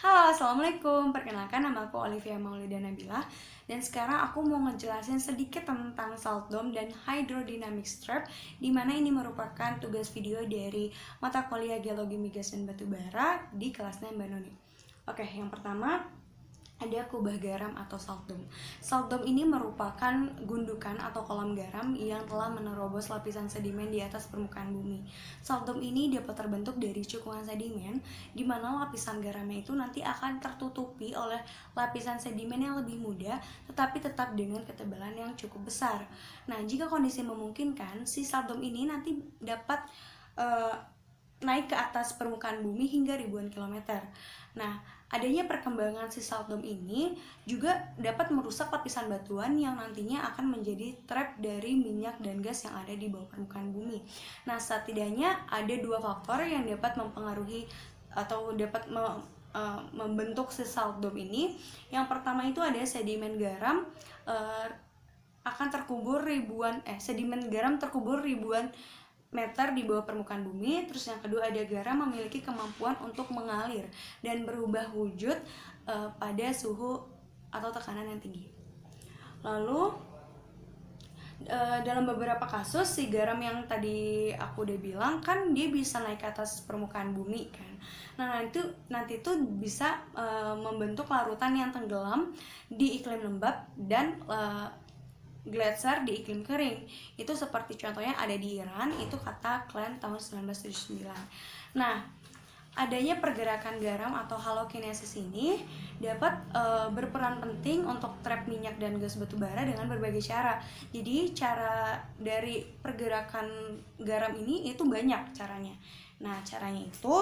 Halo, Assalamualaikum. Perkenalkan, nama aku Olivia Maulida Nabila. Dan sekarang aku mau ngejelasin sedikit tentang salt dome dan hydrodynamic strap, di mana ini merupakan tugas video dari mata kuliah Geologi Migas dan Batubara di kelasnya Mbak Noni. Oke, yang pertama ada kubah garam atau salt dome. Salt dome ini merupakan gundukan atau kolam garam yang telah menerobos lapisan sedimen di atas permukaan bumi. Salt dome ini dapat terbentuk dari cekungan sedimen, di mana lapisan garamnya itu nanti akan tertutupi oleh lapisan sedimen yang lebih muda, tetapi tetap dengan ketebalan yang cukup besar. Nah, jika kondisi memungkinkan, si salt dome ini nanti dapat naik ke atas permukaan bumi hingga ribuan kilometer. Nah, adanya perkembangan si salt dome ini juga dapat merusak lapisan batuan yang nantinya akan menjadi trap dari minyak dan gas yang ada di bawah permukaan bumi. Nah, setidaknya ada dua faktor yang dapat mempengaruhi atau dapat membentuk si salt dome ini. Yang pertama itu ada sedimen garam akan terkubur sedimen garam terkubur ribuan meter di bawah permukaan bumi. Terus yang kedua ada garam memiliki kemampuan untuk mengalir dan berubah wujud pada suhu atau tekanan yang tinggi. Lalu dalam beberapa kasus si garam yang tadi aku udah bilang kan dia bisa naik ke atas permukaan bumi kan. Nah, nanti itu bisa membentuk larutan yang tenggelam di iklim lembab dan gletser di iklim kering. Itu seperti contohnya ada di Iran, itu kata Klein tahun 1979. Nah, adanya pergerakan garam atau halokinesis ini dapat berperan penting untuk trap minyak dan gas batubara dengan berbagai cara. Jadi cara dari pergerakan garam ini itu banyak caranya. Nah, caranya itu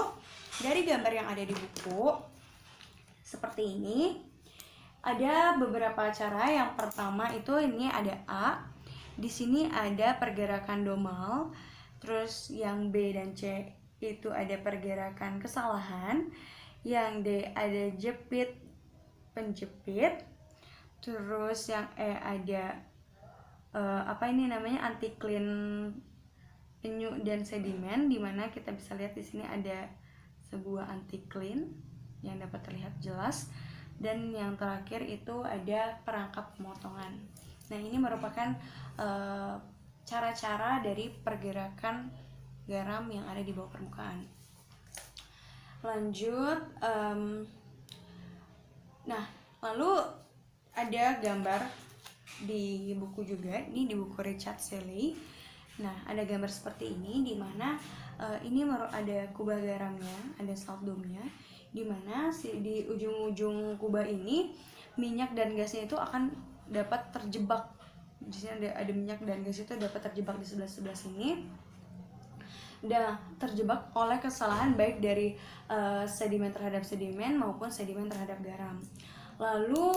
dari gambar yang ada di buku seperti ini. Ada beberapa cara. Yang pertama itu ini ada A. Di sini ada pergerakan domal. Terus yang B dan C itu ada pergerakan kesalahan. Yang D ada jepit penjepit. Terus yang E ada anti-clean penyu dan sedimen, dimana kita bisa lihat di sini ada sebuah anti-clean yang dapat terlihat jelas. Dan yang terakhir itu ada perangkap pemotongan. Nah, ini merupakan cara-cara dari pergerakan garam yang ada di bawah permukaan. Lanjut, nah lalu ada gambar di buku juga, ini di buku Richard Shelley. Nah, ada gambar seperti ini, di mana ini ada kubah garamnya, ada salt dome-nya, di mana di ujung-ujung kubah ini minyak dan gasnya itu akan dapat terjebak. Di sini ada minyak dan gas itu dapat terjebak di sebelah sini. Dan terjebak oleh kesalahan baik dari sedimen terhadap sedimen maupun sedimen terhadap garam. Lalu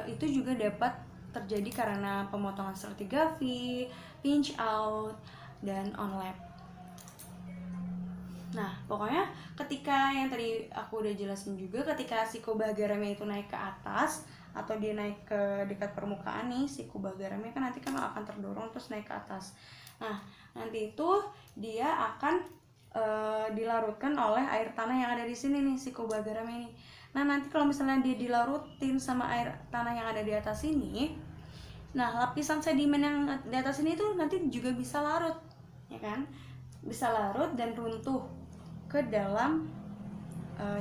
itu juga dapat terjadi karena pemotongan stratigraphy, pinch out, dan on lap. Nah, pokoknya ketika yang tadi aku udah jelasin juga, ketika si kubah garamnya itu naik ke atas atau dia naik ke dekat permukaan nih, si kubah garamnya kan nanti kan akan terdorong terus naik ke atas. Nah, nanti itu dia akan dilarutkan oleh air tanah yang ada di sini nih, si kubah garam ini. Nah, nanti kalau misalnya dia dilarutin sama air tanah yang ada di atas ini, nah lapisan sedimen yang di atas ini tuh nanti juga bisa larut, ya kan? Bisa larut dan runtuh ke dalam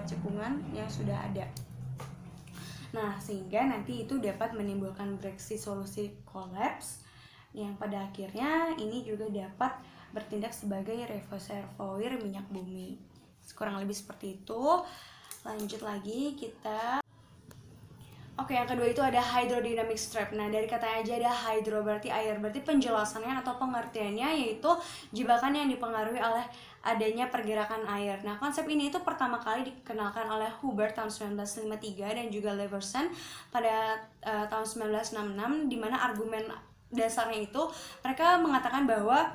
cekungan yang sudah ada. Nah, sehingga nanti itu dapat menimbulkan breaksih solusi kolaps yang pada akhirnya ini juga dapat bertindak sebagai reservoir minyak bumi. Kurang lebih seperti itu. Lanjut lagi kita. Oke, yang kedua itu ada hydrodynamic strap. Nah, dari katanya aja ada hydro berarti air. Berarti penjelasannya atau pengertiannya yaitu jebakan yang dipengaruhi oleh adanya pergerakan air. Nah, konsep ini itu pertama kali dikenalkan oleh Hubbard tahun 1953 dan juga Leverson pada tahun 1966, di mana argumen dasarnya itu mereka mengatakan bahwa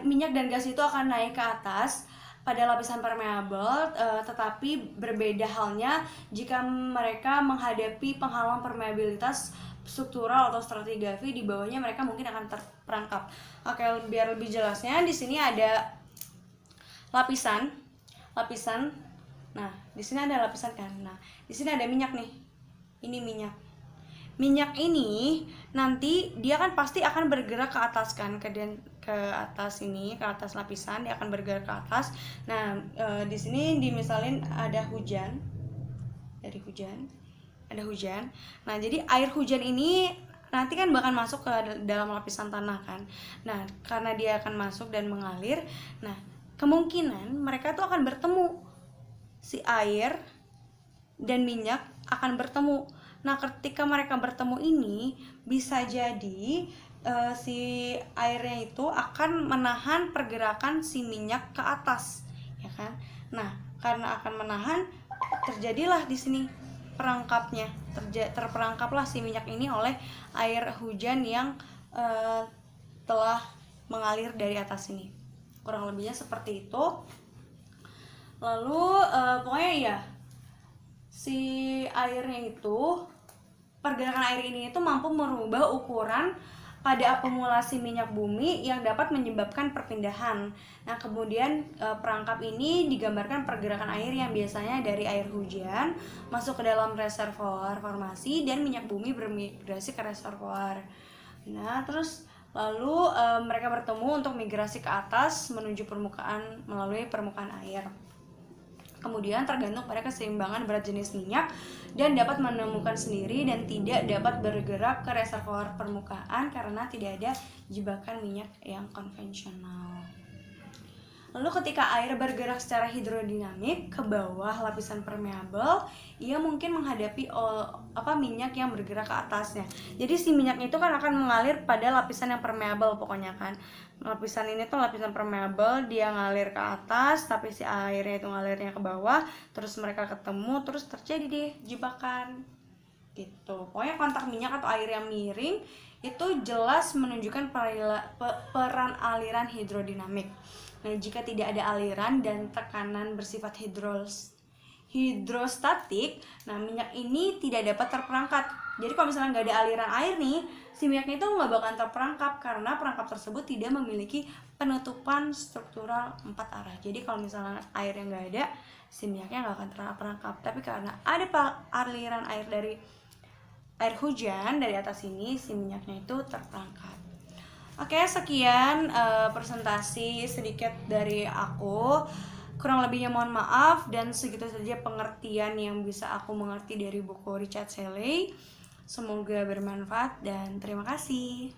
minyak dan gas itu akan naik ke atas pada lapisan permeabel, tetapi berbeda halnya jika mereka menghadapi penghalang permeabilitas struktural atau stratigrafi, di bawahnya mereka mungkin akan terperangkap. Oke, biar lebih jelasnya di sini ada lapisan Nah, di sini ada lapisan kan. Nah, di sini ada minyak nih. Ini minyak. Minyak ini nanti dia kan pasti akan bergerak ke atas kan, ke atas ini, ke atas lapisan dia akan bergerak ke atas. Nah, di sini dimisalin ada hujan. Dari hujan. Ada hujan. Nah, jadi air hujan ini nanti kan bakal masuk ke dalam lapisan tanah kan. Nah, karena dia akan masuk dan mengalir, nah kemungkinan mereka tuh akan bertemu, si air dan minyak akan bertemu. Nah, ketika mereka bertemu ini bisa jadi si airnya itu akan menahan pergerakan si minyak ke atas, ya kan? Nah, karena akan menahan, terjadilah di sini perangkapnya, terperangkaplah si minyak ini oleh air hujan yang telah mengalir dari atas ini. Kurang lebihnya seperti itu. Lalu pokoknya ya, si airnya itu, pergerakan air ini itu mampu merubah ukuran pada akumulasi minyak bumi yang dapat menyebabkan perpindahan. Nah, kemudian perangkap ini digambarkan pergerakan air yang biasanya dari air hujan masuk ke dalam reservoir formasi dan minyak bumi bermigrasi ke reservoir. Nah, terus lalu mereka bertemu untuk migrasi ke atas menuju permukaan melalui permukaan air. Kemudian tergantung pada keseimbangan berat jenis minyak dan dapat menemukan sendiri dan tidak dapat bergerak ke reservoir permukaan karena tidak ada jebakan minyak yang konvensional. Lalu ketika air bergerak secara hidrodinamik ke bawah lapisan permeabel, ia mungkin menghadapi minyak yang bergerak ke atasnya. Jadi si minyaknya itu kan akan mengalir pada lapisan yang permeabel pokoknya kan. Lapisan ini tuh lapisan permeabel, dia ngalir ke atas, tapi si airnya itu ngalirnya ke bawah, terus mereka ketemu, terus terjadi deh jebakan. Gitu. Pokoknya kontak minyak atau air yang miring itu jelas menunjukkan peran aliran hidrodinamik. Nah, jika tidak ada aliran dan tekanan bersifat hidrostatik, nah minyak ini tidak dapat terperangkap. Jadi kalau misalnya nggak ada aliran air nih, si minyaknya itu nggak bakalan terperangkap karena perangkap tersebut tidak memiliki penutupan struktural 4 arah. Jadi kalau misalnya airnya nggak ada, si minyaknya nggak akan terperangkap. Tapi karena ada aliran air dari air hujan dari atas ini, si minyaknya itu terperangkap. Oke, sekian presentasi sedikit dari aku. Kurang lebihnya mohon maaf, dan segitu saja pengertian yang bisa aku mengerti dari buku Richard Shelley. Semoga bermanfaat dan terima kasih.